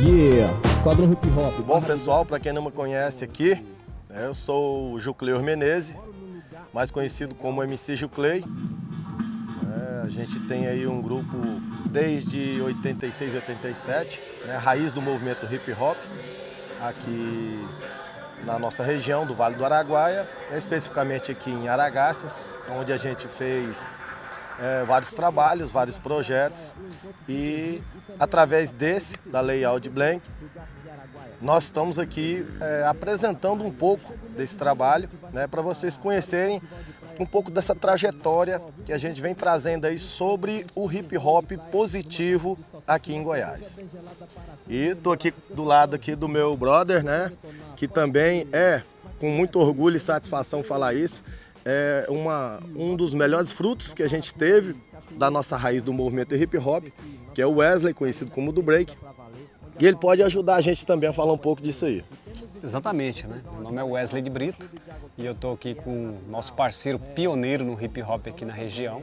Yeah, Esquadrão Hip Hop. Bom, pessoal, para quem não me conhece aqui, eu sou o Jucleur Menezes, mais conhecido como MC Juclei. A gente tem aí um grupo desde 86, 87, raiz do movimento hip hop, aqui na nossa região do Vale do Araguaia, especificamente aqui em Aragarças, onde a gente fez vários trabalhos, vários projetos, e através da Lei Aldir Blanc, nós estamos aqui apresentando um pouco desse trabalho, para vocês conhecerem um pouco dessa trajetória que a gente vem trazendo aí sobre o hip hop positivo aqui em Goiás. E estou aqui do lado aqui do meu brother, que também com muito orgulho e satisfação falar isso, um dos melhores frutos que a gente teve da nossa raiz do movimento hip hop, que é o Wesley, conhecido como do Break. E ele pode ajudar a gente também a falar um pouco disso aí. Exatamente, Meu nome é Wesley de Brito e eu estou aqui com o nosso parceiro pioneiro no hip hop aqui na região.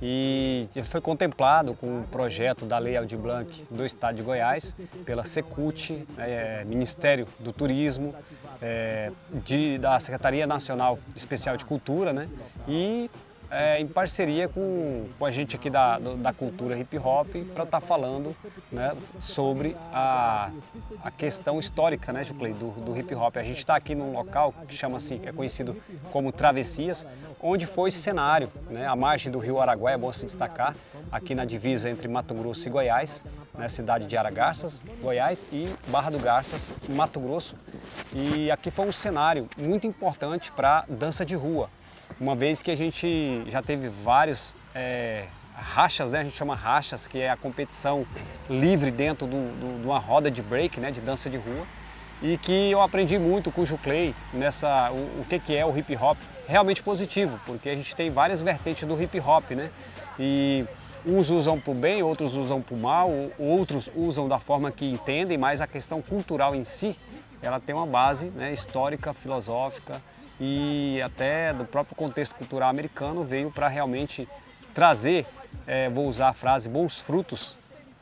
E foi contemplado com o projeto da Lei Aldir Blanc do Estado de Goiás, pela Secult, Ministério do Turismo, da Secretaria Nacional Especial de Cultura, e em parceria com a gente aqui da cultura hip hop, para estar falando sobre a questão histórica, Juclei, do hip hop. A gente está aqui num local que é conhecido como Travessias, onde foi esse cenário, à margem do rio Araguaia, é bom se destacar, aqui na divisa entre Mato Grosso e Goiás, cidade de Aragarças, Goiás, e Barra do Garças, Mato Grosso. E aqui foi um cenário muito importante para dança de rua, uma vez que a gente já teve vários rachas, a gente chama rachas, que é a competição livre dentro de uma roda de break, de dança de rua, e que eu aprendi muito com o Juclei o que é o hip hop realmente positivo, porque a gente tem várias vertentes do hip hop, e uns usam para o bem, outros usam para o mal, outros usam da forma que entendem, mas a questão cultural em si, ela tem uma base histórica, filosófica, e até do próprio contexto cultural americano veio para realmente trazer, vou usar a frase, bons frutos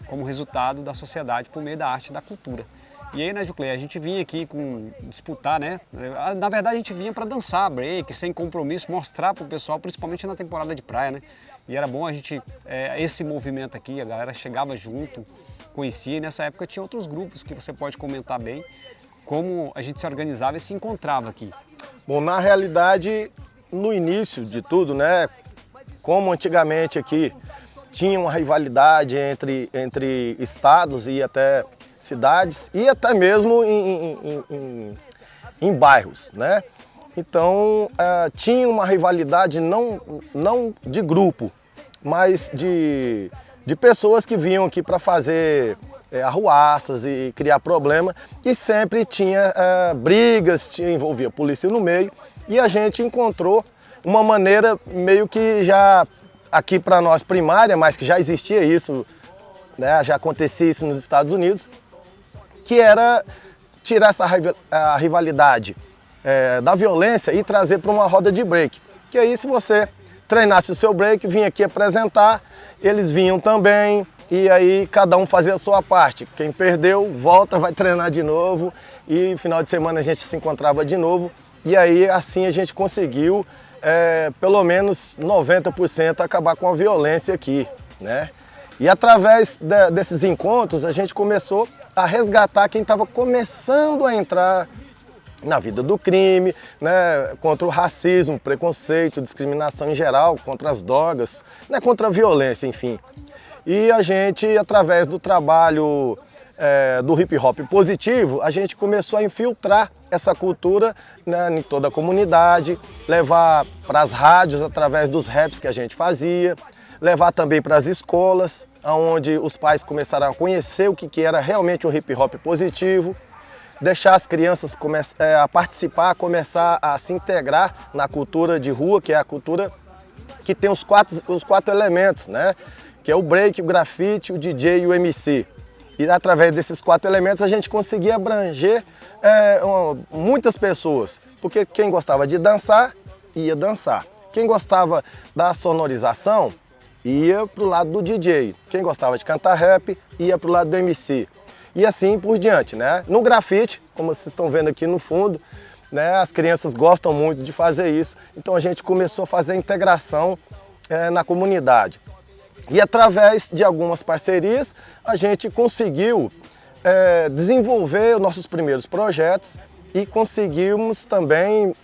como resultado da sociedade por meio da arte e da cultura. E aí, Juclei, a gente vinha aqui disputar, na verdade a gente vinha para dançar break, sem compromisso, mostrar para o pessoal, principalmente na temporada de praia, E era bom a gente, esse movimento aqui, a galera chegava junto, conhecia, e nessa época tinha outros grupos que você pode comentar bem, como a gente se organizava e se encontrava aqui. Bom, na realidade, no início de tudo, como antigamente aqui tinha uma rivalidade entre estados e até cidades e até mesmo em bairros, Então, tinha uma rivalidade não de grupo, mas de pessoas que vinham aqui para fazer arruaças e criar problema, e sempre tinha brigas, envolvia a polícia no meio, e a gente encontrou uma maneira meio que já aqui para nós primária, mas que já existia isso, já acontecia isso nos Estados Unidos, que era tirar essa rivalidade da violência e trazer para uma roda de break. Que aí, se você treinasse o seu break, vinha aqui apresentar, eles vinham também, e aí cada um fazia a sua parte. Quem perdeu, volta, vai treinar de novo, e no final de semana a gente se encontrava de novo, e aí assim a gente conseguiu, pelo menos 90% acabar com a violência aqui, E através desses encontros a gente começou a resgatar quem estava começando a entrar na vida do crime, contra o racismo, preconceito, discriminação em geral, contra as drogas, contra a violência, enfim. E a gente, através do trabalho do hip hop positivo, a gente começou a infiltrar essa cultura em toda a comunidade, levar para as rádios através dos raps que a gente fazia, levar também para as escolas, onde os pais começaram a conhecer o que era realmente o hip hop positivo, deixar as crianças a participar, a começar a se integrar na cultura de rua, que é a cultura que tem os quatro elementos, que é o break, o grafite, o DJ e o MC. E através desses 4 elementos a gente conseguia abranger muitas pessoas, porque quem gostava de dançar, ia dançar. Quem gostava da sonorização, ia para o lado do DJ. Quem gostava de cantar rap, ia para o lado do MC. e assim por diante, né? No grafite, como vocês estão vendo aqui no fundo, né, as crianças gostam muito de fazer isso, então a gente começou a fazer a integração na comunidade. E através de algumas parcerias, a gente conseguiu desenvolver os nossos primeiros projetos e conseguimos também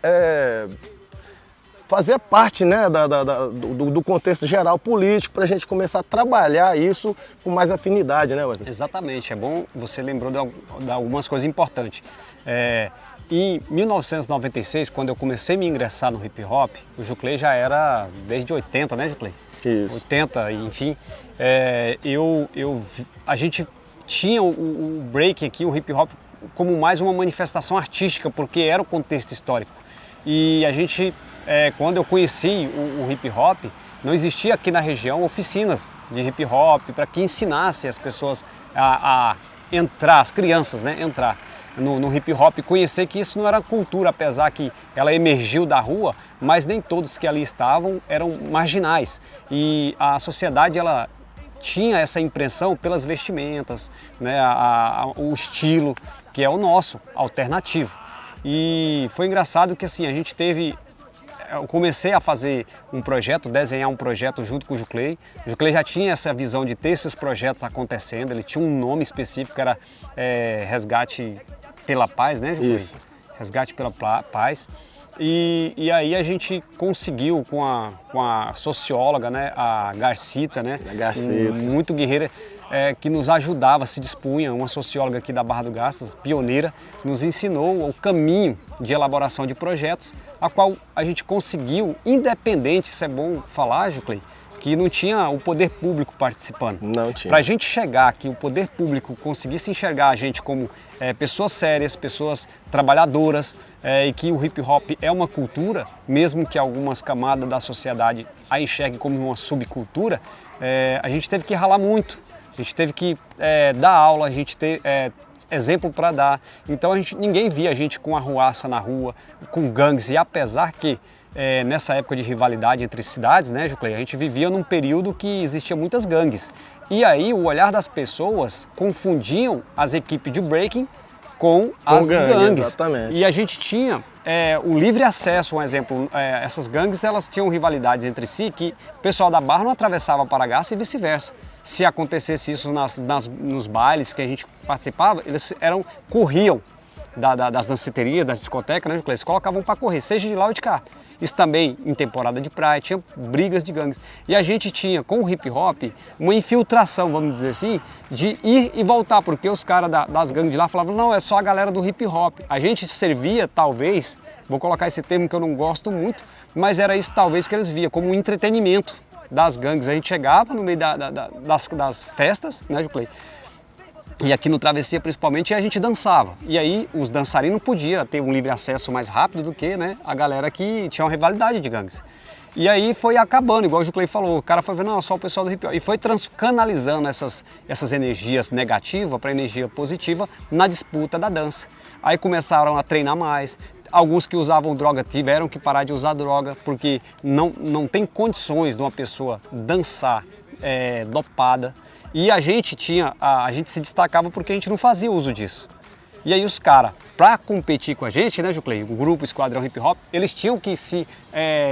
fazer parte, né, do contexto geral político para a gente começar a trabalhar isso com mais afinidade, né, Wesley? Exatamente, é bom, você lembrou de algumas coisas importantes. Em 1996, quando eu comecei a me ingressar no hip hop, o Juclei já era desde 80, né, Juclei? Isso. 80, enfim. A gente tinha o break aqui, o hip hop, como mais uma manifestação artística, porque era o contexto histórico. E a gente, quando eu conheci o hip hop, não existia aqui na região oficinas de hip hop para que ensinasse as pessoas a entrar, as crianças, né, entrar no hip hop, conhecer que isso não era cultura, apesar que ela emergiu da rua, mas nem todos que ali estavam eram marginais. E a sociedade, ela tinha essa impressão pelas vestimentas, né, o estilo, que é o nosso, alternativo. E foi engraçado que assim, eu comecei a fazer um projeto, desenhar um projeto junto com o Juclei. O Juclei já tinha essa visão de ter esses projetos acontecendo, ele tinha um nome específico, que era Resgate pela Paz, né, Juclei? Isso. Resgate pela Paz. E aí a gente conseguiu com a socióloga, né, a Garcita, né, A Garcita. muito guerreira, que nos ajudava, se dispunha, uma socióloga aqui da Barra do Garças, pioneira, nos ensinou o caminho de elaboração de projetos, a qual a gente conseguiu, independente, isso é bom falar, Juclei, que não tinha o poder público participando. Não tinha. Para a gente chegar que o poder público conseguisse enxergar a gente como pessoas sérias, pessoas trabalhadoras, e que o hip hop é uma cultura, mesmo que algumas camadas da sociedade a enxerguem como uma subcultura, a gente teve que ralar muito, a gente teve que dar aula, a gente ter exemplo para dar. Então ninguém via a gente com arruaça na rua, com gangues, e apesar que nessa época de rivalidade entre cidades, né, Juclei, a gente vivia num período que existia muitas gangues. E aí o olhar das pessoas confundiam as equipes de breaking com as gangues. Exatamente. E a gente tinha o livre acesso, um exemplo, essas gangues, elas tinham rivalidades entre si, que o pessoal da Barra não atravessava para Garça e vice-versa. Se acontecesse isso nos bailes que a gente participava, eles corriam das danceterias, das discotecas, né, Juclei? Eles colocavam para correr, seja de lá ou de cá. Isso também em temporada de praia, tinha brigas de gangues. E a gente tinha, com o hip hop, uma infiltração, vamos dizer assim, de ir e voltar, porque os caras das gangues de lá falavam, não, é só a galera do hip hop. A gente servia, talvez, vou colocar esse termo que eu não gosto muito, mas era isso talvez que eles viam, como um entretenimento das gangues. A gente chegava no meio das festas, né, Juclei? E aqui no Travessia, principalmente, a gente dançava. E aí os dançarinos podiam ter um livre acesso mais rápido do que, né, a galera que tinha uma rivalidade de gangues. E aí foi acabando, igual o Juclei falou, o cara foi vendo, não, só o pessoal do hip hop. E foi canalizando essas energias negativas para energia positiva na disputa da dança. Aí começaram a treinar mais. Alguns que usavam droga tiveram que parar de usar droga, porque não tem condições de uma pessoa dançar dopada. E a gente se destacava porque a gente não fazia uso disso. E aí os caras, para competir com a gente, né, Juclei, o grupo Esquadrão Hip Hop, eles tinham que se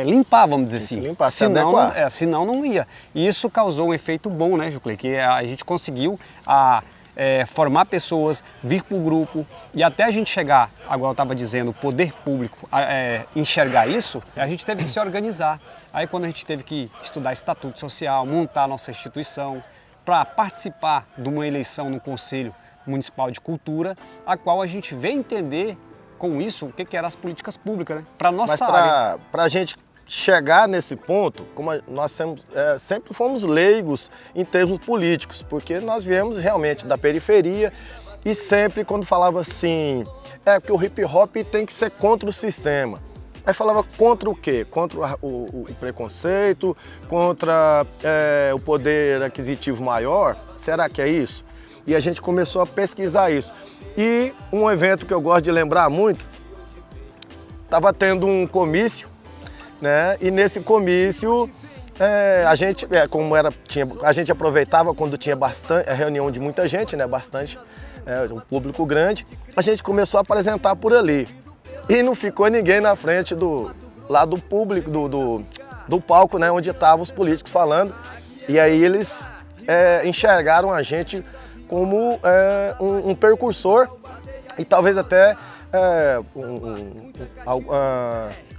limpar, vamos dizer assim. Limpar, senão não ia. E isso causou um efeito bom, né, Juclei, que a gente conseguiu formar pessoas, vir para o grupo, e até a gente chegar, agora eu estava dizendo, o poder público enxergar isso, a gente teve que se organizar. Aí quando a gente teve que estudar estatuto social, montar a nossa instituição, para participar de uma eleição no Conselho Municipal de Cultura, a qual a gente veio entender com isso o que eram as políticas públicas, né? Para nossa área. Para a gente chegar nesse ponto, como nós sempre fomos leigos em termos políticos, porque nós viemos realmente da periferia e sempre quando falava assim, porque o hip hop tem que ser contra o sistema. Aí falava contra o quê? Contra o preconceito, contra o poder aquisitivo maior? Será que é isso? E a gente começou a pesquisar isso. E um evento que eu gosto de lembrar muito, estava tendo um comício, né? E nesse comício a gente, a gente aproveitava quando tinha bastante reunião de muita gente, né? Bastante um público grande, a gente começou a apresentar por ali. E não ficou ninguém na frente lá do público, do palco, né, onde estavam os políticos falando. E aí eles enxergaram a gente como um precursor e talvez até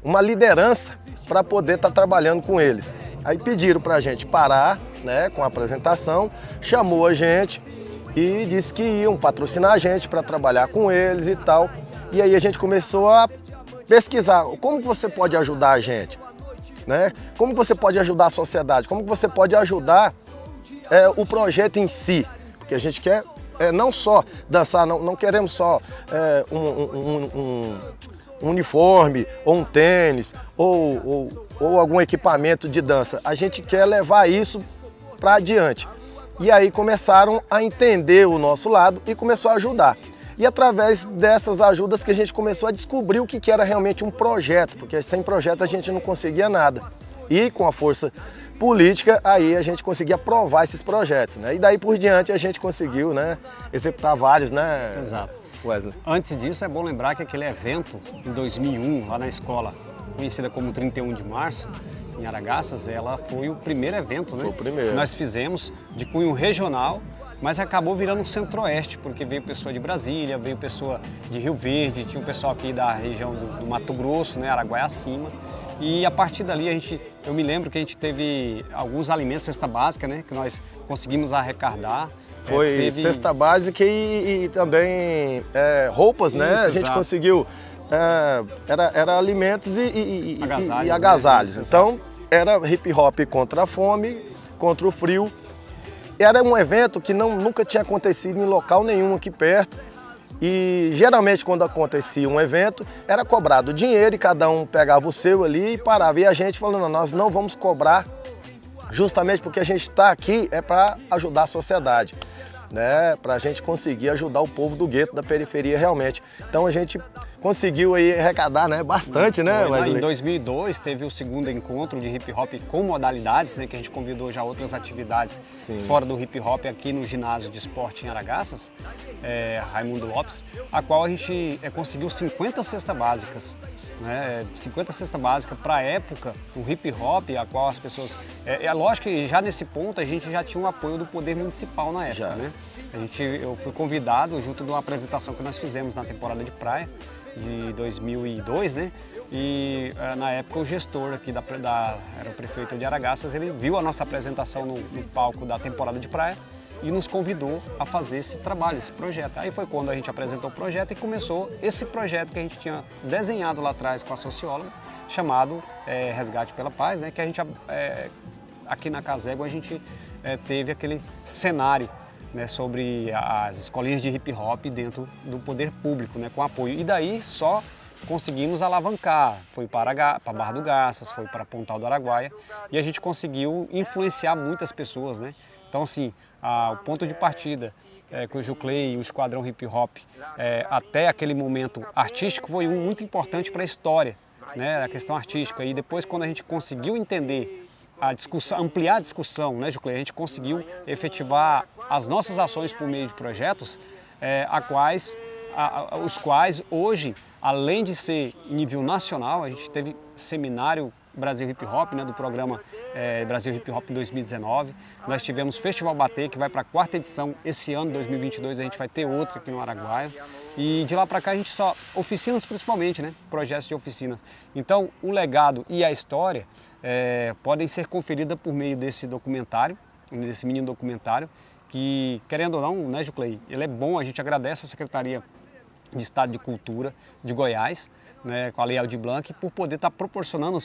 uma liderança para poder estar trabalhando com eles. Aí pediram para a gente parar, né, com a apresentação, chamou a gente e disse que iam patrocinar a gente para trabalhar com eles e tal. E aí a gente começou a pesquisar como que você pode ajudar a gente, né? Como que você pode ajudar a sociedade, como que você pode ajudar o projeto em si, porque a gente quer não só dançar, não queremos só um uniforme, ou um tênis, ou algum equipamento de dança. A gente quer levar isso para adiante. E aí começaram a entender o nosso lado e começou a ajudar. E através dessas ajudas que a gente começou a descobrir o que era realmente um projeto, porque sem projeto a gente não conseguia nada. E com a força política, aí a gente conseguia aprovar esses projetos, né? E daí por diante a gente conseguiu, né, executar vários, né? Exato. Wesley. Antes disso, é bom lembrar que aquele evento, em 2001, lá na escola, conhecida como 31 de março, em Aragaças, ela foi o primeiro evento, né? Foi o primeiro. Que nós fizemos de cunho regional, mas acabou virando um centro-oeste, porque veio pessoa de Brasília, veio pessoa de Rio Verde, tinha um pessoal aqui da região do Mato Grosso, né, Araguaia acima. E a partir dali eu me lembro que a gente teve alguns alimentos, cesta básica, né, que nós conseguimos arrecadar. Foi cesta básica e também roupas, né? Isso, a gente exato. Conseguiu, era alimentos e agasalhos. Né? Então era hip hop contra a fome, contra o frio. Era um evento que nunca tinha acontecido em local nenhum aqui perto. E geralmente quando acontecia um evento, era cobrado dinheiro e cada um pegava o seu ali e parava. E a gente falando, nós não vamos cobrar, justamente porque a gente está aqui para ajudar a sociedade, né? Para a gente conseguir ajudar o povo do gueto, da periferia realmente. Então a gente conseguiu aí arrecadar, né, bastante, né, Wesley? Em 2002 teve o segundo encontro de hip hop com modalidades, né, que a gente convidou já outras atividades fora do hip hop aqui no ginásio de esporte em Aragaças, Raimundo Lopes, a qual a gente conseguiu 50 cestas básicas. 50 cestas básicas para a época, o hip hop, a qual as pessoas... É lógico que já nesse ponto a gente já tinha o apoio do poder municipal na época, né? Eu fui convidado junto de uma apresentação que nós fizemos na temporada de praia de 2002, né? E na época o gestor aqui era o prefeito de Aragaças, ele viu a nossa apresentação no palco da temporada de praia e nos convidou a fazer esse trabalho, esse projeto. Aí foi quando a gente apresentou o projeto e começou esse projeto que a gente tinha desenhado lá atrás com a socióloga, chamado Resgate pela Paz, né? Que a gente, aqui na Casego, a gente teve aquele cenário, né, sobre as escolinhas de hip hop dentro do poder público, né, com apoio. E daí só conseguimos alavancar, foi para Barra do Garças, foi para Pontal do Araguaia e a gente conseguiu influenciar muitas pessoas, né? Então assim, o ponto de partida com o Juclei e o Esquadrão Hip Hop até aquele momento artístico foi muito importante para a história, né, a questão artística. E depois quando a gente conseguiu entender a discussão, ampliar a discussão, né, Juclei, a gente conseguiu efetivar as nossas ações por meio de projetos, os quais hoje, além de ser em nível nacional, a gente teve seminário Brasil Hip Hop, né, do programa Brasil Hip Hop em 2019. Nós tivemos Festival Bater, que vai para a 4ª edição. Esse ano, 2022, a gente vai ter outro aqui no Araguaia. E de lá para cá a gente só, oficinas principalmente, né, projetos de oficinas. Então, o legado e a história podem ser conferidas por meio desse documentário, desse mini documentário, que, querendo ou não, né, Juclei, ele é bom, a gente agradece a Secretaria de Estado de Cultura de Goiás, né, com a Lei Aldir Blanc, por poder estar proporcionando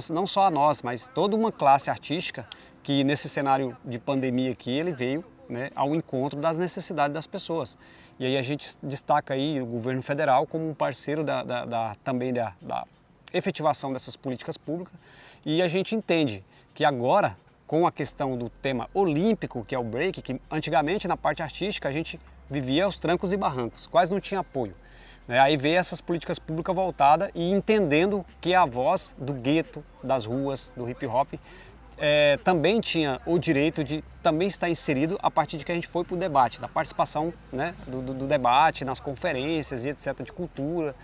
não só a nós, mas toda uma classe artística que nesse cenário de pandemia aqui ele veio, né, ao encontro das necessidades das pessoas. E aí a gente destaca aí o governo federal como um parceiro também da efetivação dessas políticas públicas, e a gente entende que agora, com a questão do tema olímpico, que é o break, que antigamente na parte artística a gente vivia aos trancos e barrancos, quase não tinha apoio. Aí veio essas políticas públicas voltadas e entendendo que a voz do gueto, das ruas, do hip hop, também tinha o direito de também estar inserido a partir de que a gente foi para o debate, da participação, né, do debate, nas conferências e etc. de cultura,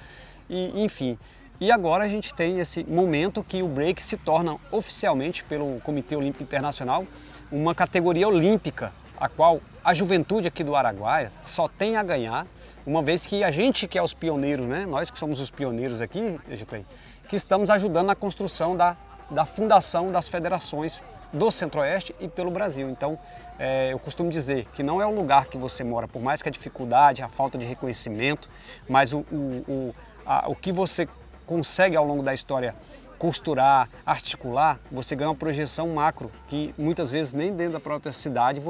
e, enfim. E agora a gente tem esse momento que o break se torna oficialmente pelo Comitê Olímpico Internacional uma categoria olímpica, a qual a juventude aqui do Araguaia só tem a ganhar, uma vez que a gente que é os pioneiros, né, nós que somos os pioneiros aqui, Juclei, que estamos ajudando na construção da fundação das federações do Centro-Oeste e pelo Brasil. Então, eu costumo dizer que não é o lugar que você mora, por mais que a dificuldade, a falta de reconhecimento, mas o que você consegue ao longo da história costurar, articular, você ganha uma projeção macro, que muitas vezes nem dentro da própria cidade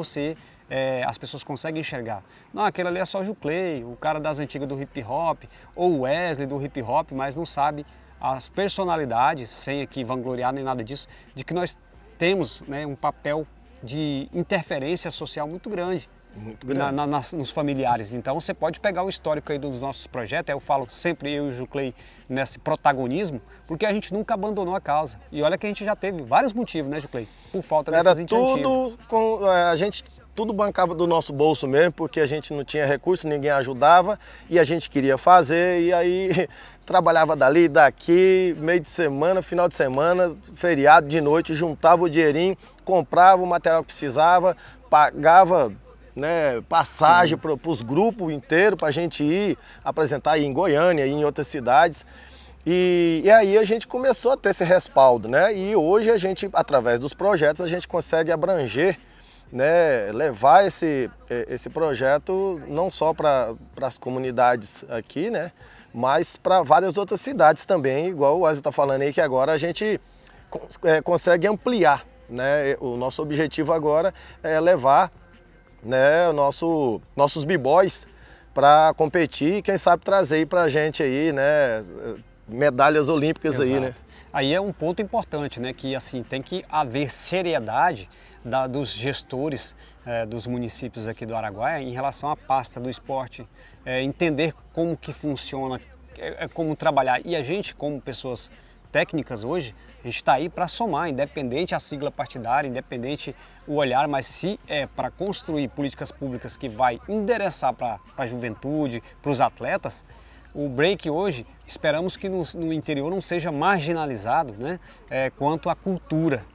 as pessoas conseguem enxergar. Não, aquele ali é só Juclei, o cara das antigas do hip hop, ou o Wesley do hip hop, mas não sabe as personalidades, sem aqui vangloriar nem nada disso, de que nós temos, né, um papel de interferência social muito grande. Muito grande. Nos familiares. Então você pode pegar o histórico aí dos nossos projetos, eu falo sempre eu e o Juclei nesse protagonismo, porque a gente nunca abandonou a causa. E olha que a gente já teve vários motivos, né, Juclei? Por falta desses incentivos. A gente tudo bancava do nosso bolso mesmo, porque a gente não tinha recurso, ninguém ajudava e a gente queria fazer, e aí trabalhava dali, daqui, meio de semana, final de semana, feriado, de noite, juntava o dinheirinho, comprava o material que precisava, pagava, né, passagem para os grupos inteiros para a gente ir apresentar aí em Goiânia e em outras cidades. E aí a gente começou a ter esse respaldo, né? E hoje a gente, através dos projetos, a gente consegue abranger, né, levar esse projeto não só para as comunidades aqui, né, mas para várias outras cidades também, igual o Wesley está falando aí, que agora a gente consegue ampliar, né? O nosso objetivo agora é levar, né, nossos b-boys para competir e quem sabe trazer aí para a gente aí, né, medalhas olímpicas. Exato. Aí, né? Aí é um ponto importante, né, que assim tem que haver seriedade dos gestores dos municípios aqui do Araguaia em relação à pasta do esporte, entender como que funciona, como trabalhar. E a gente, como pessoas técnicas hoje, a gente está aí para somar, independente a sigla partidária, independente o olhar, mas se é para construir políticas públicas que vai endereçar para a juventude, para os atletas, o break hoje, esperamos que no interior não seja marginalizado, né, quanto à cultura.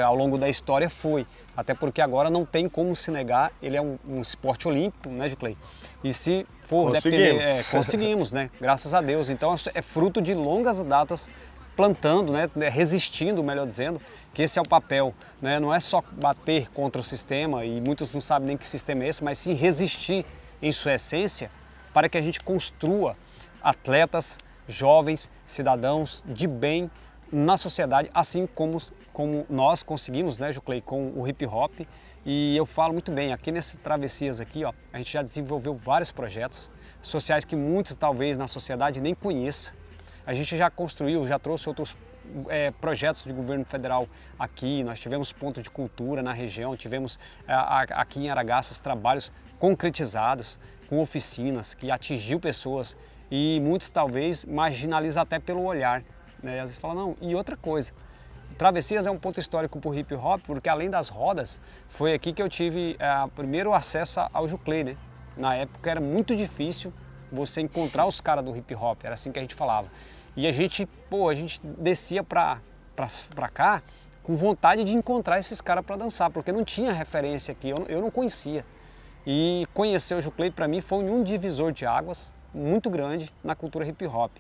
Ao longo da história foi, até porque agora não tem como se negar, ele é um esporte olímpico, né, Juclei? E se for depender, conseguimos, né, graças a Deus. Então é fruto de longas datas plantando, né, resistindo, melhor dizendo, que esse é o papel, né? Não é só bater contra o sistema, e muitos não sabem nem que sistema é esse, mas sim resistir em sua essência para que a gente construa atletas, jovens, cidadãos de bem na sociedade, assim como nós conseguimos, né, Juclei, com o hip hop. E eu falo muito bem, aqui nesse Travessias aqui, ó, a gente já desenvolveu vários projetos sociais que muitos talvez na sociedade nem conheçam. A gente já construiu, já trouxe outros projetos de governo federal aqui, nós tivemos ponto de cultura na região, tivemos aqui em Aragaças trabalhos concretizados, com oficinas que atingiu pessoas e muitos talvez marginalizam até pelo olhar, né? Às vezes falam, não, e outra coisa, Travessias é um ponto histórico para o hip hop, porque além das rodas, foi aqui que eu tive primeiro acesso ao Juclei, né? Na época era muito difícil você encontrar os caras do hip hop, era assim que a gente falava. E a gente descia pra cá com vontade de encontrar esses caras para dançar, porque não tinha referência aqui, eu não conhecia. E conhecer o Juclei para mim foi um divisor de águas muito grande na cultura hip hop.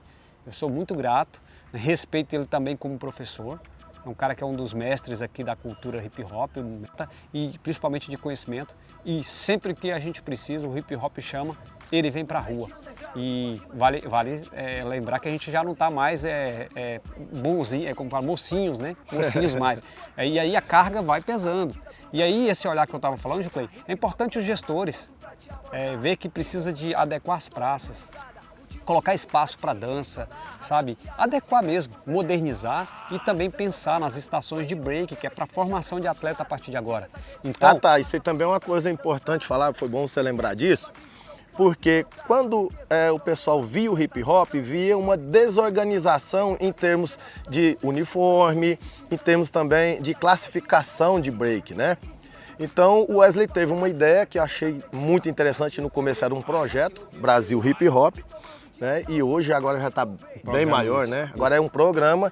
Eu sou muito grato, respeito ele também como professor, é um cara que é um dos mestres aqui da cultura hip hop e principalmente de conhecimento. E sempre que a gente precisa, o hip hop chama, ele vem para a rua. E vale lembrar que a gente já não está mais bonzinho, como fala, mocinhos, né? Mocinhos mais. E aí a carga vai pesando. E aí esse olhar que eu estava falando, Juclei, é importante os gestores ver que precisa de adequar as praças, colocar espaço para dança, sabe? Adequar mesmo, modernizar e também pensar nas estações de break, que é para formação de atleta a partir de agora. Então, tá, isso aí também é uma coisa importante falar, foi bom você lembrar disso, porque quando o pessoal via o hip hop, via uma desorganização em termos de uniforme, em termos também de classificação de break, né? Então o Wesley teve uma ideia que eu achei muito interessante. No começo era um projeto, Brasil Hip Hop, né? E hoje agora já está bem maior, né? Agora é um programa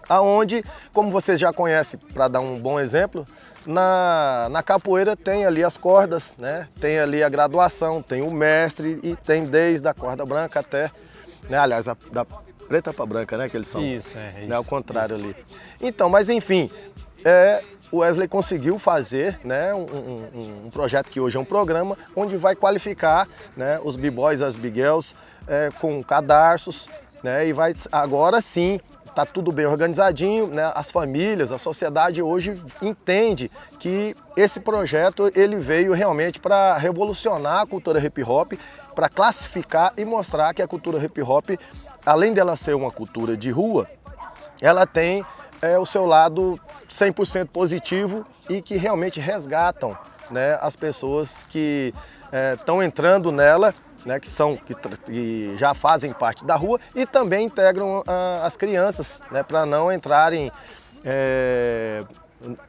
aonde, como vocês já conhecem, para dar um bom exemplo, na capoeira tem ali as cordas, né? Tem ali a graduação, tem o mestre e tem desde a corda branca até, né? Aliás, da preta para branca, né? Que eles são. Isso, é isso. Né? Ao contrário isso. ali. Então, mas enfim, o Wesley conseguiu fazer, né, um projeto que hoje é um programa, onde vai qualificar, né, os b-boys, as b-girls, com cadarços, né? E vai agora sim. Está tudo bem organizadinho, né? As famílias, a sociedade hoje entende que esse projeto ele veio realmente para revolucionar a cultura hip hop, para classificar e mostrar que a cultura hip hop, além dela ser uma cultura de rua, ela tem o seu lado 100% positivo e que realmente resgatam, né, as pessoas que estão entrando nela, né, que já fazem parte da rua e também integram as crianças, né, para não entrarem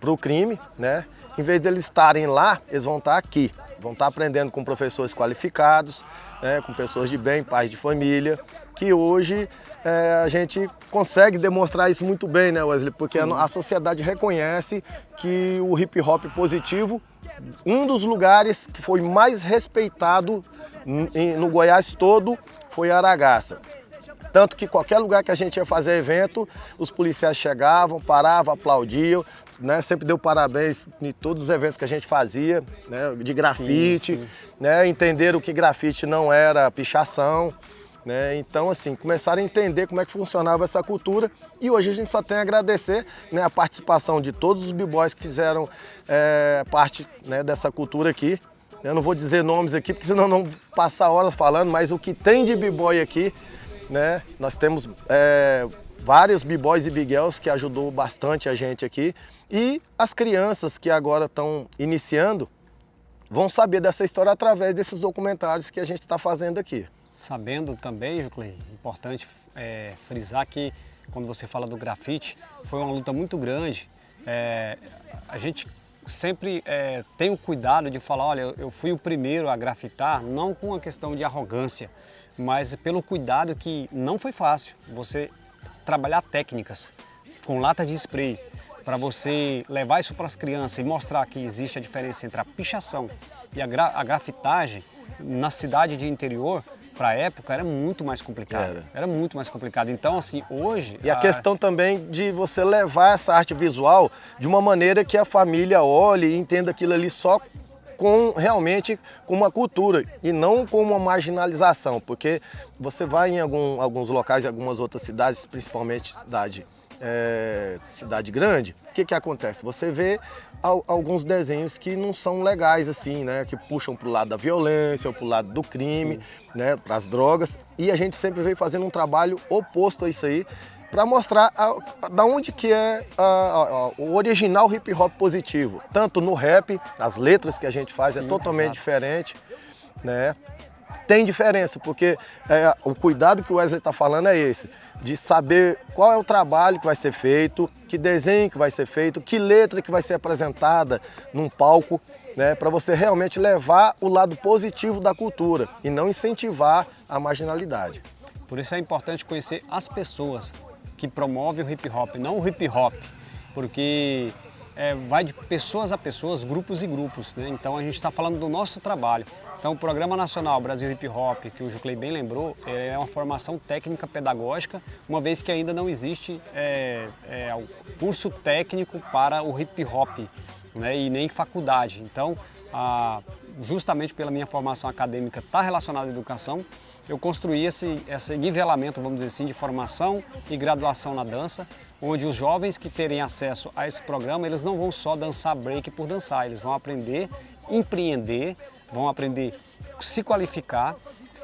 para o crime, né? Em vez de eles estarem lá, eles vão estar aqui, vão estar aprendendo com professores qualificados, né, com pessoas de bem, pais de família, que hoje a gente consegue demonstrar isso muito bem, né, Wesley? Porque a sociedade reconhece que o hip hop positivo, um dos lugares que foi mais respeitado no Goiás todo foi Aragaça. Tanto que qualquer lugar que a gente ia fazer evento, os policiais chegavam, paravam, aplaudiam, né? Sempre deu parabéns em todos os eventos que a gente fazia, né? De grafite, sim. Né? Entenderam que grafite não era pichação, né? Então, assim, começaram a entender como é que funcionava essa cultura e hoje a gente só tem a agradecer, né, a participação de todos os b-boys que fizeram parte, né, dessa cultura aqui. Eu não vou dizer nomes aqui, porque senão não passar horas falando, mas o que tem de b-boy aqui, né? Nós temos vários b-boys e b-girls que ajudou bastante a gente aqui. E as crianças que agora estão iniciando vão saber dessa história através desses documentários que a gente está fazendo aqui. Sabendo também, Juclei, importante frisar que quando você fala do grafite, foi uma luta muito grande. A gente sempre tem o cuidado de falar, olha, eu fui o primeiro a grafitar, não com uma questão de arrogância, mas pelo cuidado que não foi fácil você trabalhar técnicas com lata de spray, para você levar isso para as crianças e mostrar que existe a diferença entre a pichação e a grafitagem na cidade de interior. Para a época era muito mais complicado. Era muito mais complicado. Então, assim, hoje... E a questão também de você levar essa arte visual de uma maneira que a família olhe e entenda aquilo ali só realmente com uma cultura e não com uma marginalização. Porque você vai em alguns locais, em algumas outras cidades, principalmente cidade grande, o que acontece? Você vê alguns desenhos que não são legais assim, né? Que puxam para o lado da violência ou para o lado do crime, né? Para as drogas. E a gente sempre veio fazendo um trabalho oposto a isso aí, para mostrar da onde que é o original hip hop positivo. Tanto no rap, as letras que a gente faz é totalmente diferente, né? Tem diferença, porque o cuidado que o Wesley está falando é esse, de saber qual é o trabalho que vai ser feito, que desenho que vai ser feito, que letra que vai ser apresentada num palco, né, para você realmente levar o lado positivo da cultura e não incentivar a marginalidade. Por isso é importante conhecer as pessoas que promovem o hip hop, não o hip hop, porque vai de pessoas a pessoas, grupos e grupos, né? Então a gente está falando do nosso trabalho. Então o Programa Nacional Brasil Hip Hop, que o Juclei bem lembrou, é uma formação técnica pedagógica, uma vez que ainda não existe curso técnico para o hip hop, né? E nem faculdade. Então, justamente pela minha formação acadêmica estar relacionada à educação, eu construí esse nivelamento, vamos dizer assim, de formação e graduação na dança, onde os jovens que terem acesso a esse programa, eles não vão só dançar break por dançar, eles vão aprender a empreender, vão aprender a se qualificar,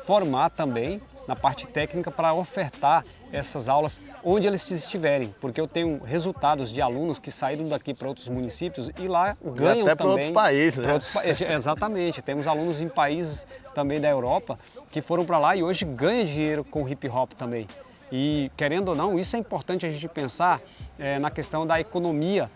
formar também na parte técnica para ofertar essas aulas onde eles estiverem, porque eu tenho resultados de alunos que saíram daqui para outros municípios e lá ganham até também. para outros países, né? Exatamente, temos alunos em países também da Europa que foram para lá e hoje ganham dinheiro com o hip hop também. E querendo ou não, isso é importante a gente pensar na questão da economia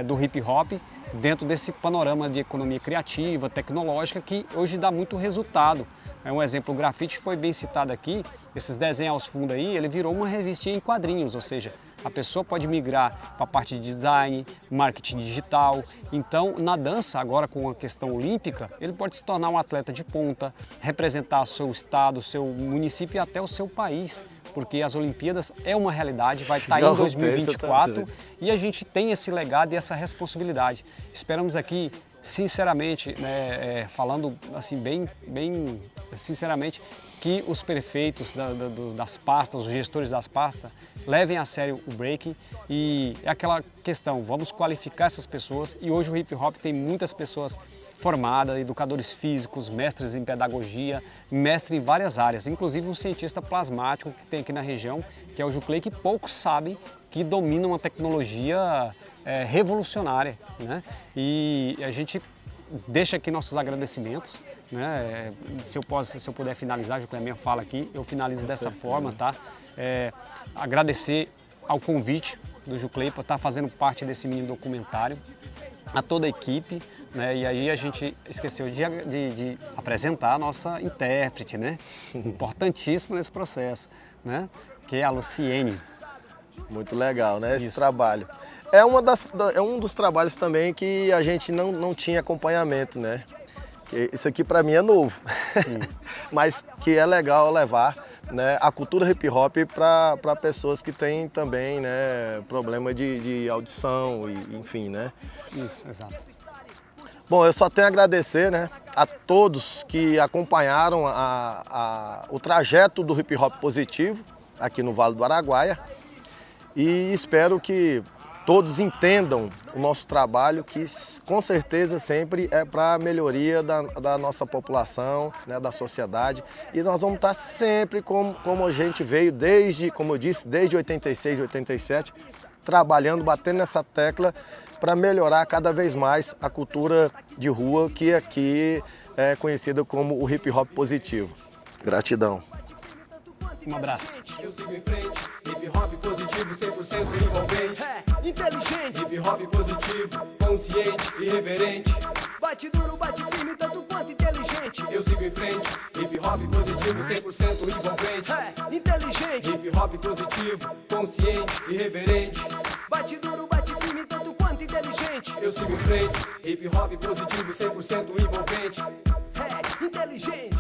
do hip hop dentro desse panorama de economia criativa, tecnológica, que hoje dá muito resultado. Um exemplo, o grafite foi bem citado aqui, esses desenhos aos fundos aí, ele virou uma revistinha em quadrinhos, ou seja, a pessoa pode migrar para a parte de design, marketing digital. Então, na dança, agora com a questão olímpica, ele pode se tornar um atleta de ponta, representar seu estado, seu município e até o seu país, porque as Olimpíadas é uma realidade, vai estar em 2024 e a gente tem esse legado e essa responsabilidade. Esperamos aqui, sinceramente, falando assim bem sinceramente, que os prefeitos das pastas, os gestores das pastas, levem a sério o breaking e é aquela questão, vamos qualificar essas pessoas e hoje o hip hop tem muitas pessoas formadas, educadores físicos, mestres em pedagogia, mestre em várias áreas, inclusive um cientista plasmático que tem aqui na região, que é o Juclei, que poucos sabem que domina uma tecnologia revolucionária, né? E a gente deixa aqui nossos agradecimentos, né? Se eu puder finalizar, a minha fala aqui, eu finalizo dessa forma, tá? Agradecer ao convite do Juclei para estar fazendo parte desse mini documentário, a toda a equipe, né? E aí a gente esqueceu de apresentar a nossa intérprete, né? Importantíssimo nesse processo, né? Que é a Luciene. Muito legal, né? Esse Isso. trabalho. É um dos trabalhos também que a gente não tinha acompanhamento, né? Isso aqui para mim é novo, mas que é legal levar, né, a cultura hip hop para pessoas que têm também, né, problema de audição, enfim, né? Isso, exato. Bom, eu só tenho a agradecer, né, a todos que acompanharam o trajeto do hip hop positivo aqui no Vale do Araguaia e espero que todos entendam o nosso trabalho, que com certeza sempre é para a melhoria da nossa população, né, da sociedade. E nós vamos estar sempre como a gente veio desde, como eu disse, desde 86, 87, trabalhando, batendo nessa tecla para melhorar cada vez mais a cultura de rua, que aqui é conhecida como o hip hop positivo. Gratidão. Um abraço. Eu sigo em frente, hip hop positivo, 100% envolvente. Inteligente, hip hop positivo, consciente, irreverente. Bate duro, bate firme, tanto quanto inteligente. Eu sigo em frente, hip hop positivo, 100% envolvente. Inteligente, hip hop positivo, consciente, irreverente. Bate duro, bate firme, tanto quanto inteligente. Eu sigo em frente, hip hop positivo, 100% envolvente. Inteligente.